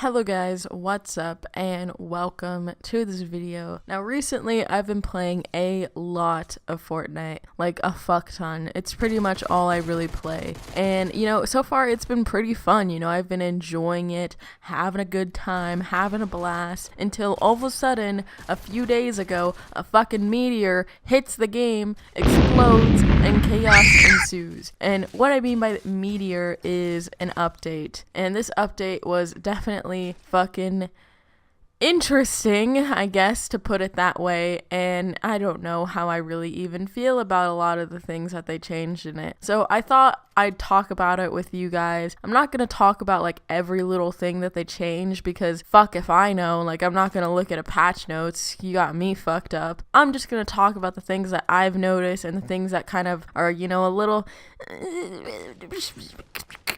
Hello guys, what's up and welcome to this video. Now recently I've been playing a lot of Fortnite, like a fuck ton. It's pretty much all I really play. And so far it's been pretty fun. I've been enjoying it, having a good time, having a blast, until all of a sudden, a few days ago, a fucking meteor hits the game, explodes, and chaos ensues. And what I mean by meteor is an update. And this update was definitely fucking interesting, I guess, to put it that way, and I don't know how I really even feel about a lot of the things that they changed in it. So I thought I'd talk about it with you guys. I'm not gonna talk about like every little thing that they changed because fuck if I know, like I'm not gonna look at a patch notes, you got me fucked up. I'm just gonna talk about the things that I've noticed and the things that kind of are, a little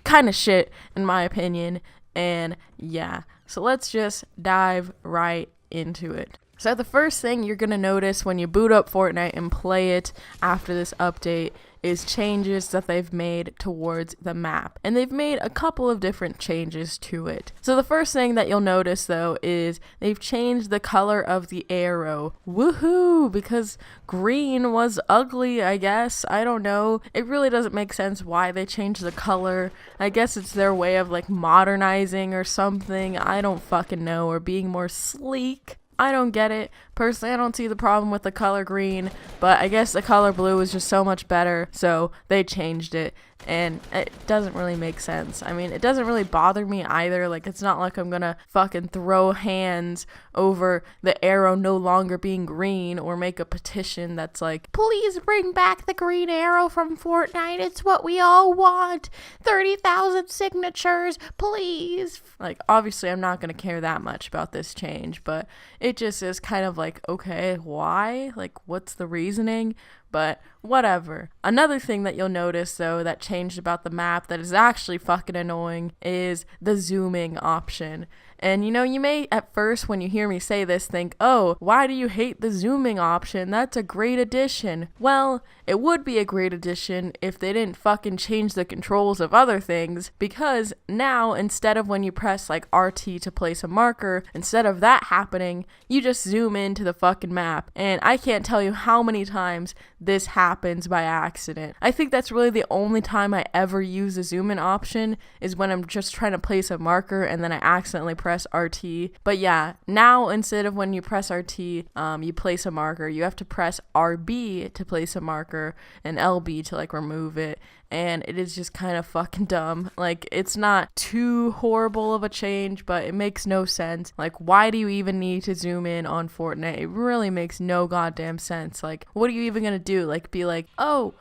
kind of shit in my opinion. And yeah, so let's just dive right into it. So the first thing you're going to notice when you boot up Fortnite and play it after this update is changes that they've made towards the map. And they've made a couple of different changes to it. So the first thing that you'll notice though is they've changed the color of the arrow. Woohoo! Because green was ugly, I guess. I don't know. It really doesn't make sense why they changed the color. I guess it's their way of like modernizing or something. I don't fucking know. Or being more sleek. I don't get it. Personally, I don't see the problem with the color green, but I guess the color blue is just so much better, so they changed it, and it doesn't really make sense. I mean, it doesn't really bother me either. Like, it's not like I'm gonna fucking throw hands over the arrow no longer being green or make a petition that's like, please bring back the green arrow from Fortnite. It's what we all want. 30,000 signatures, please. Like, obviously, I'm not gonna care that much about this change, but it just is kind of like, okay, why? Like, what's the reasoning? But whatever. Another thing that you'll notice, though, that changed about the map that is actually fucking annoying is the zooming option. And you may at first when you hear me say this think, oh, why do you hate the zooming option? That's a great addition. Well, it would be a great addition if they didn't fucking change the controls of other things, because now instead of when you press like RT to place a marker, instead of that happening, you just zoom into the fucking map. And I can't tell you how many times this happens by accident. I think that's really the only time I ever use the zoom in option is when I'm just trying to place a marker and then I accidentally press RT. But yeah, now instead of when you press RT, you place a marker, you have to press RB to place a marker and LB to like remove it. And it is just kind of fucking dumb. Like, it's not too horrible of a change, but it makes no sense. Like, why do you even need to zoom in on Fortnite? It really makes no goddamn sense. Like, what are you even gonna do? Like, be like, oh,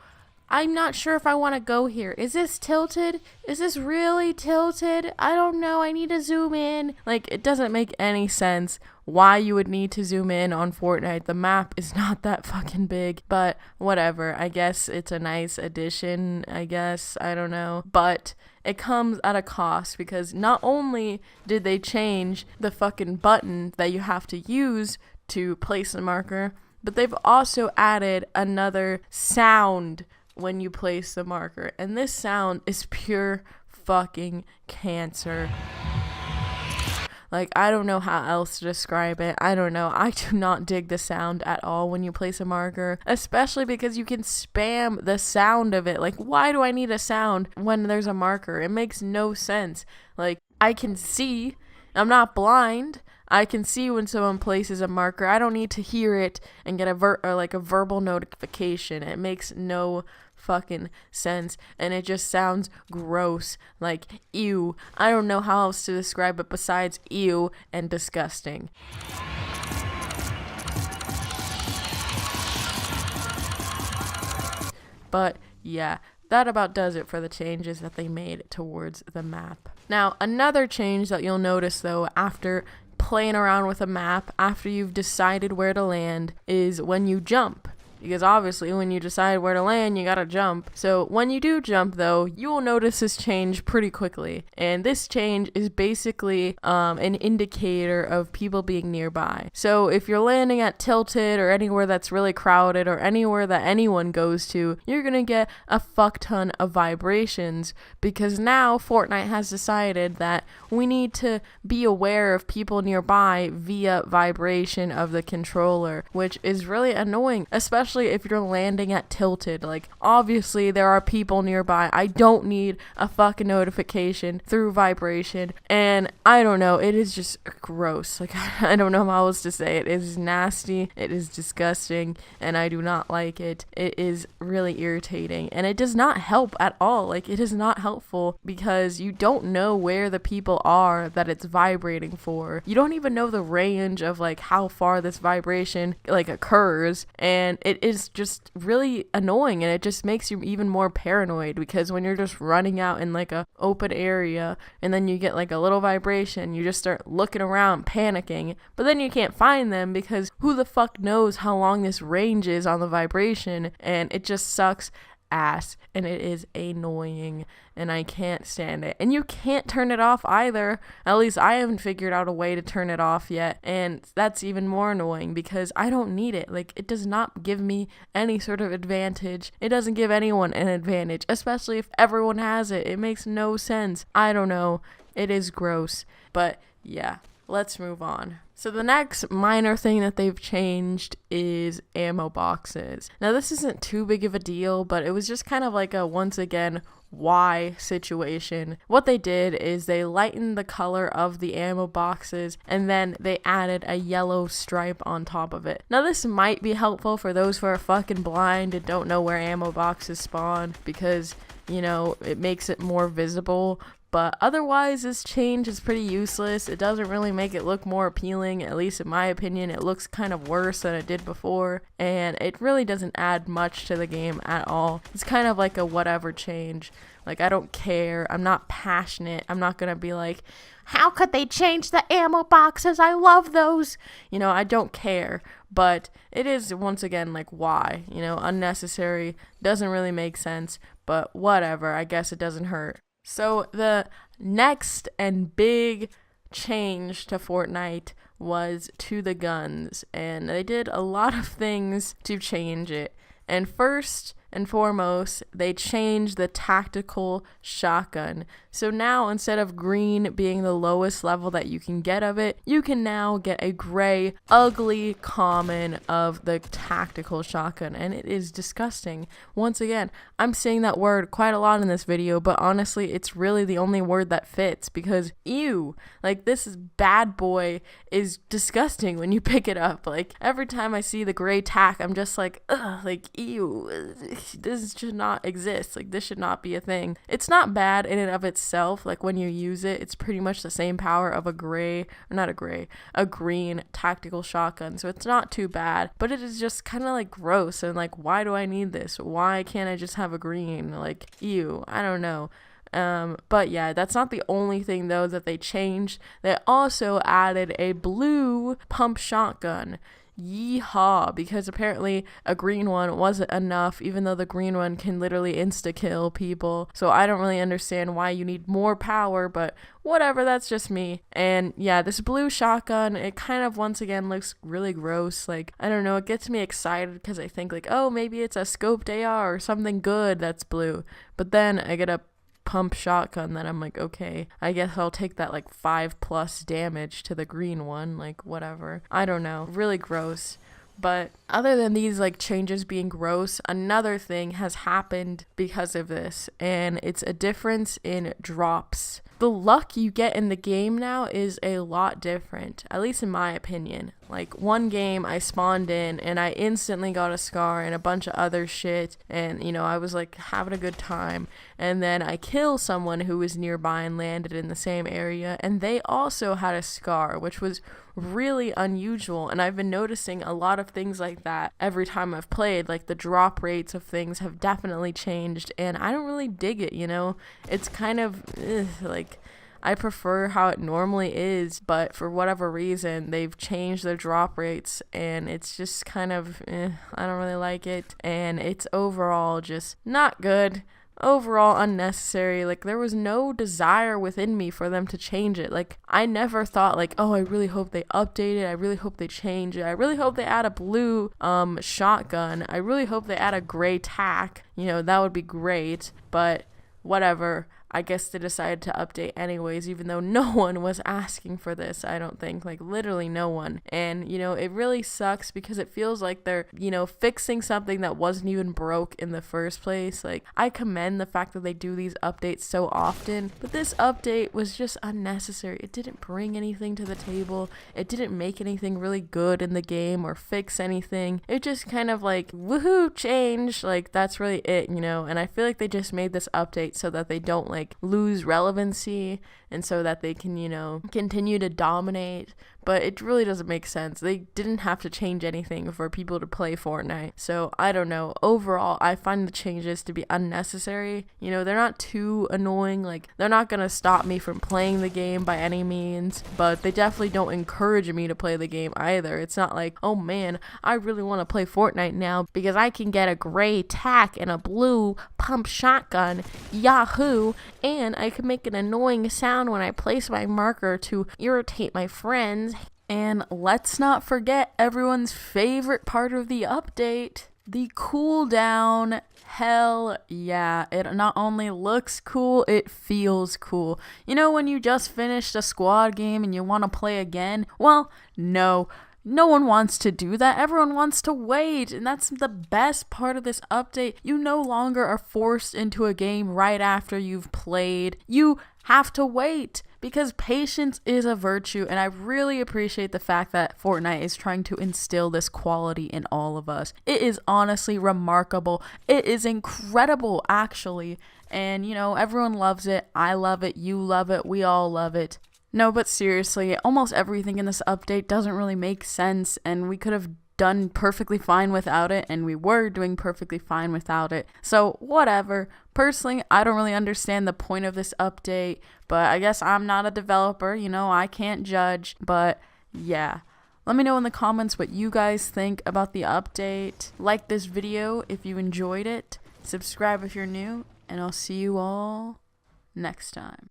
I'm not sure if I want to go here. Is this tilted? Is this really tilted? I don't know. I need to zoom in. Like, it doesn't make any sense why you would need to zoom in on Fortnite. The map is not that fucking big, but whatever. I guess it's a nice addition, I guess. I don't know. But it comes at a cost because not only did they change the fucking button that you have to use to place a marker, but they've also added another sound when you place the marker, and this sound is pure fucking cancer. Like, I don't know how else to describe it. I don't know. I do not dig the sound at all when you place a marker, especially because you can spam the sound of it. Like, why do I need a sound when there's a marker? It makes no sense. Like, I can see. I'm not blind. I can see when someone places a marker. I don't need to hear it and get a verbal notification. It makes no fucking sense, and it just sounds gross. Like, ew. I don't know how else to describe it besides ew and disgusting. But yeah, that about does it for the changes that they made towards the map. Now, another change that you'll notice though after playing around with a map, after you've decided where to land, is when you jump. because obviously when you decide where to land, you gotta jump. So when you do jump though, you will notice this change pretty quickly. And this change is basically an indicator of people being nearby. So if you're landing at Tilted or anywhere that's really crowded or anywhere that anyone goes to, you're gonna get a fuck ton of vibrations, because now Fortnite has decided that we need to be aware of people nearby via vibration of the controller, which is really annoying, especially if you're landing at Tilted. Like, obviously there are people nearby. I don't need a fucking notification through vibration, and I don't know, it is just gross. Like, I don't know how else to say it. It is nasty, it is disgusting, and I do not like it. It is really irritating, and it does not help at all. Like, it is not helpful because you don't know where the people are that it's vibrating for. You don't even know the range of like how far this vibration like occurs, and it is just really annoying, and it just makes you even more paranoid, because when you're just running out in like a open area and then you get like a little vibration, you just start looking around panicking, but then you can't find them because who the fuck knows how long this range is on the vibration, and it just sucks ass, and it is annoying, and I can't stand it. And you can't turn it off either. At least I haven't figured out a way to turn it off yet, and that's even more annoying because I don't need it. Like, it does not give me any sort of advantage. It doesn't give anyone an advantage, especially if everyone has it. It makes no sense. I don't know. It is gross. But yeah, let's move on. So the next minor thing that they've changed is ammo boxes. Now, this isn't too big of a deal, but it was just kind of like a, once again, why situation. What they did is they lightened the color of the ammo boxes, and then they added a yellow stripe on top of it. Now, this might be helpful for those who are fucking blind and don't know where ammo boxes spawn, because, you know, it makes it more visible. But otherwise, this change is pretty useless. It doesn't really make it look more appealing, at least in my opinion. It looks kind of worse than it did before, and it really doesn't add much to the game at all. It's kind of like a whatever change. Like, I don't care. I'm not passionate. I'm not gonna be like, how could they change the ammo boxes? I love those. You know, I don't care. But it is, once again, like, why? You know, unnecessary. Doesn't really make sense. But whatever. I guess it doesn't hurt. So the next and big change to Fortnite was to the guns, and they did a lot of things to change it. And first and foremost, they changed the tactical shotgun. So now, instead of green being the lowest level that you can get of it, you can now get a gray, ugly common of the tactical shotgun, and it is disgusting. Once again, I'm saying that word quite a lot in this video, but honestly, it's really the only word that fits, because ew, like, this bad boy is disgusting when you pick it up. Like, every time I see the gray tack, I'm just like, ugh, like, ew, this should not exist. Like, this should not be a thing. It's not bad in and of itself. Like, when you use it, it's pretty much the same power of a green tactical shotgun. So it's not too bad, but it is just kind of like gross. And like, why do I need this? Why can't I just have a green? Like, ew, I don't know. But yeah, that's not the only thing though that they changed. They also added a blue pump shotgun. Yeehaw, because apparently a green one wasn't enough, even though the green one can literally insta-kill people. So I don't really understand why you need more power, but whatever, that's just me. And yeah, this blue shotgun, it kind of once again looks really gross. Like, I don't know, it gets me excited because I think like, oh, maybe it's a scoped AR or something good that's blue. But then I get a pump shotgun that I'm like, okay, I guess I'll take that like 5+ damage to the green one, like whatever. I don't know, really gross. But other than these like changes being gross, another thing has happened because of this, and it's a difference in drops. The luck you get in the game now is a lot different, at least in my opinion. Like, one game I spawned in and I instantly got a scar and a bunch of other shit, and you know, I was like having a good time, and then I kill someone who was nearby and landed in the same area, and they also had a scar, which was really unusual. And I've been noticing a lot of things like that every time I've played. Like, the drop rates of things have definitely changed, and I don't really dig it, you know. It's kind of like, I prefer how it normally is, but for whatever reason, they've changed their drop rates, and it's just kind of, I don't really like it, and it's overall just not good. Overall unnecessary. Like, there was no desire within me for them to change it. Like, I never thought like, oh, I really hope they update it, I really hope they change it, I really hope they add a blue shotgun, I really hope they add a gray tack, that would be great. But whatever, I guess they decided to update anyways, even though no one was asking for this. I don't think, like, literally no one. And, it really sucks because it feels like they're, fixing something that wasn't even broke in the first place. Like, I commend the fact that they do these updates so often, but this update was just unnecessary. It didn't bring anything to the table. It didn't make anything really good in the game or fix anything. It just kind of like, woohoo, change. Like, that's really it, and I feel like they just made this update so that they don't, like, lose relevancy and so that they can, continue to dominate. But it really doesn't make sense. They didn't have to change anything for people to play Fortnite. So I don't know. Overall, I find the changes to be unnecessary. They're not too annoying. Like, they're not going to stop me from playing the game by any means, but they definitely don't encourage me to play the game either. It's not like, oh man, I really want to play Fortnite now because I can get a gray tack and a blue pump shotgun. Yahoo! And I can make an annoying sound when I place my marker to irritate my friends. And let's not forget everyone's favorite part of the update, the cooldown. Hell yeah, it not only looks cool, it feels cool. When you just finished a squad game and you want to play again? Well, no one wants to do that. Everyone wants to wait, and that's the best part of this update. You no longer are forced into a game right after you've played. You have to wait, because patience is a virtue, and I really appreciate the fact that Fortnite is trying to instill this quality in all of us. It is honestly remarkable. It is incredible, actually, and everyone loves it. I love it. You love it. We all love it. No, but seriously, almost everything in this update doesn't really make sense, and we could have done perfectly fine without it, and we were doing perfectly fine without it. So whatever. Personally, I don't really understand the point of this update, but I guess I'm not a developer, I can't judge. But yeah, let me know in the comments what you guys think about the update. Like this video if you enjoyed it, subscribe if you're new, and I'll see you all next time.